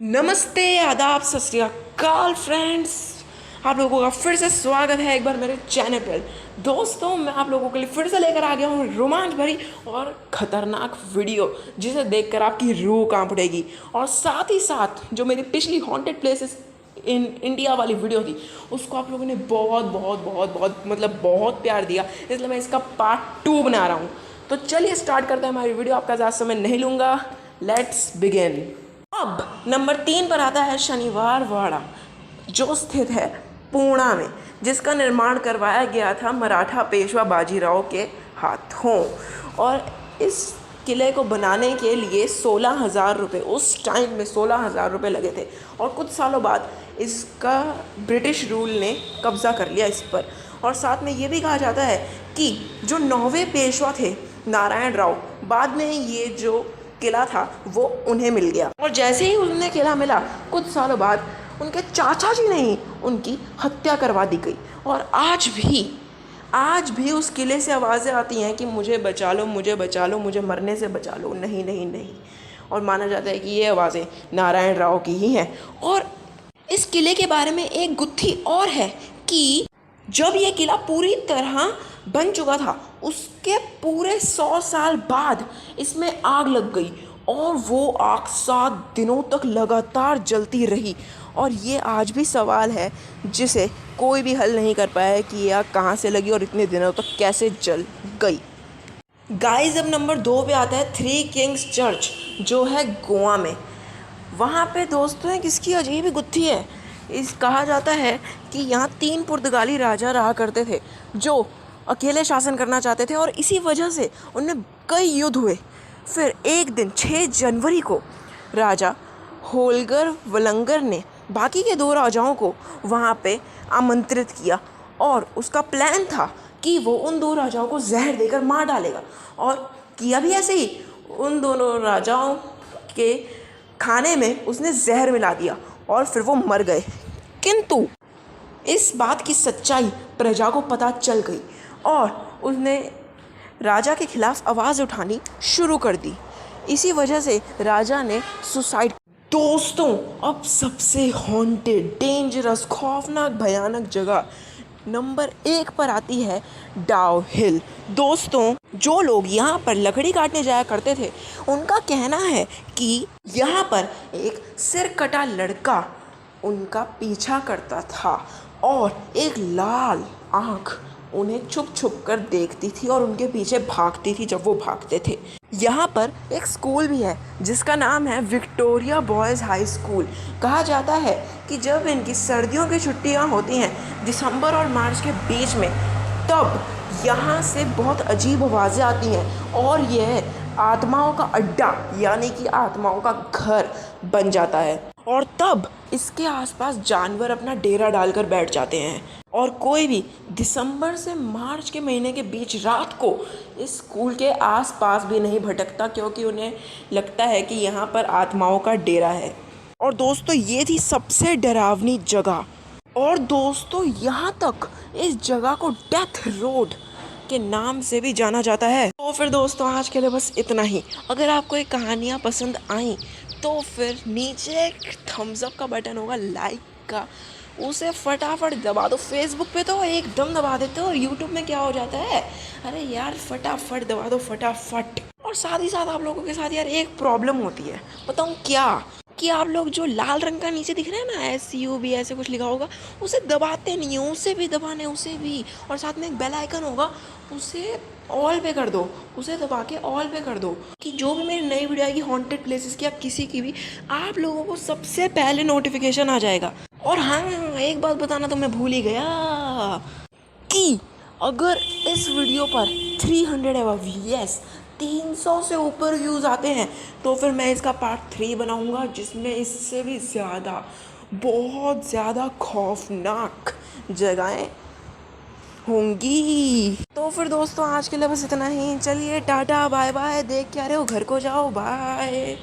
नमस्ते, आदाब, सत श्री अकाल फ्रेंड्स। आप लोगों का फिर से स्वागत है एक बार मेरे चैनल पर। दोस्तों, मैं आप लोगों के लिए फिर से लेकर आ गया हूँ रोमांच भरी और ख़तरनाक वीडियो, जिसे देखकर आपकी रूह कांप उठेगी। और साथ ही साथ जो मेरी पिछली हॉन्टेड प्लेसेस इन इंडिया वाली वीडियो थी, उसको आप लोगों ने बहुत बहुत बहुत बहुत मतलब बहुत प्यार दिया, इसलिए मैं इसका पार्ट 2 बना रहा हूँ। तो चलिए स्टार्ट करते हैं हमारी वीडियो। आपका ज़्यादा समय नहीं लूँगा, लेट्स बिगिन। अब नंबर 3 पर आता है शनिवार वाड़ा, जो स्थित है पूना में, जिसका निर्माण करवाया गया था मराठा पेशवा बाजीराव के हाथों। और इस किले को बनाने के लिए 16,000 रुपये, उस टाइम में 16,000 रुपये लगे थे। और कुछ सालों बाद इसका ब्रिटिश रूल ने कब्ज़ा कर लिया इस पर। और साथ में ये भी कहा जाता है कि जो 9वें पेशवा थे नारायण राव, बाद में ये जो किला था वो उन्हें मिल गया। और जैसे ही उन्हें किला मिला, कुछ सालों बाद उनके चाचा जी ने ही उनकी हत्या करवा दी गई। और आज भी उस किले से आवाज़ें आती हैं कि मुझे बचा लो, मुझे बचा लो, मुझे मरने से बचा लो, नहीं नहीं नहीं। और माना जाता है कि ये आवाज़ें नारायण राव की ही हैं। और इस किले के बारे में एक गुत्थी और है कि जब ये किला पूरी तरह बन चुका था, उसके पूरे 100 साल बाद इसमें आग लग गई। और वो आग 7 दिनों तक लगातार जलती रही। और ये आज भी सवाल है जिसे कोई भी हल नहीं कर पाया कि ये आग कहाँ से लगी और इतने दिनों तक कैसे जल गई। गाइस, अब नंबर 2 पे आता है थ्री किंग्स चर्च, जो है गोवा में। वहाँ पे दोस्तों एक इसकी अजीब ही गुत्थी है। कहा जाता है कि यहाँ 3 पुर्तगाली राजा रहा करते थे, जो अकेले शासन करना चाहते थे, और इसी वजह से उनमें कई युद्ध हुए। फिर एक दिन 6 जनवरी को राजा होलगर वलंगर ने बाकी के 2 राजाओं को वहाँ पे आमंत्रित किया। और उसका प्लान था कि वो उन 2 राजाओं को जहर देकर मार डालेगा। और किया भी ऐसे ही। उन दोनों राजाओं के खाने में उसने जहर मिला दिया और फिर वो मर गए। किंतु इस बात की सच्चाई प्रजा को पता चल गई और उसने राजा के खिलाफ आवाज़ उठानी शुरू कर दी। इसी वजह से राजा ने सुसाइड। दोस्तों, अब सबसे हॉन्टेड, डेंजरस, खौफनाक, भयानक जगह नंबर 1 पर आती है डाउ हिल। दोस्तों, जो लोग यहाँ पर लकड़ी काटने जाया करते थे, उनका कहना है कि यहाँ पर एक सिर कटा लड़का उनका पीछा करता था और एक लाल आँख उन्हें छुप छुप कर देखती थी और उनके पीछे भागती थी जब वो भागते थे। यहाँ पर एक स्कूल भी है जिसका नाम है विक्टोरिया बॉयज़ हाई स्कूल। कहा जाता है कि जब इनकी सर्दियों की छुट्टियाँ होती हैं दिसंबर और मार्च के बीच में, तब यहाँ से बहुत अजीब आवाज़ें आती हैं और यह आत्माओं का अड्डा यानी कि आत्माओं का घर बन जाता है। और तब इसके आसपास जानवर अपना डेरा डालकर बैठ जाते हैं। और कोई भी दिसंबर से मार्च के महीने के बीच रात को इस स्कूल के आसपास भी नहीं भटकता, क्योंकि उन्हें लगता है कि यहाँ पर आत्माओं का डेरा है। और दोस्तों, ये थी सबसे डरावनी जगह। और दोस्तों, यहाँ तक इस जगह को डेथ रोड के नाम से भी जाना जाता है। तो फिर दोस्तों, आज के लिए बस इतना ही। अगर आपको ये कहानियाँ पसंद आई तो फिर नीचे एक थम्स अप का बटन होगा, लाइक का, उसे फटाफट दबा दो। फेसबुक पे तो एकदम दबा देते हो और यूट्यूब में क्या हो जाता है, अरे यार फटाफट दबा दो, फटाफट। और साथ ही साथ आप लोगों के साथ यार एक प्रॉब्लम होती है, बताऊँ क्या, कि आप लोग जो लाल रंग का नीचे दिख रहा है ना, SUB ऐसे कुछ लिखा होगा, उसे दबाते नहीं हो। उसे भी दबाना है, उसे भी। और साथ में एक बेल आइकन होगा, उसे ऑल पे कर दो, उसे दबा के ऑल पे कर दो, कि जो भी मेरी नई वीडियो आएगी हॉन्टेड प्लेसेस की या किसी की भी, आप लोगों को सबसे पहले नोटिफिकेशन आ जाएगा। और हाँ, एक बात बताना तो मैं भूल ही गया कि अगर इस वीडियो पर 300 अबव, यस 300 से ऊपर व्यूज़ आते हैं, तो फिर मैं इसका पार्ट 3 बनाऊंगा, जिसमें इससे भी ज़्यादा, बहुत ज़्यादा खौफनाक जगहें होंगी। तो फिर दोस्तों, आज के लिए बस इतना ही। चलिए टाटा बाय बाय। देख क्या रहे हो, घर को जाओ, बाय।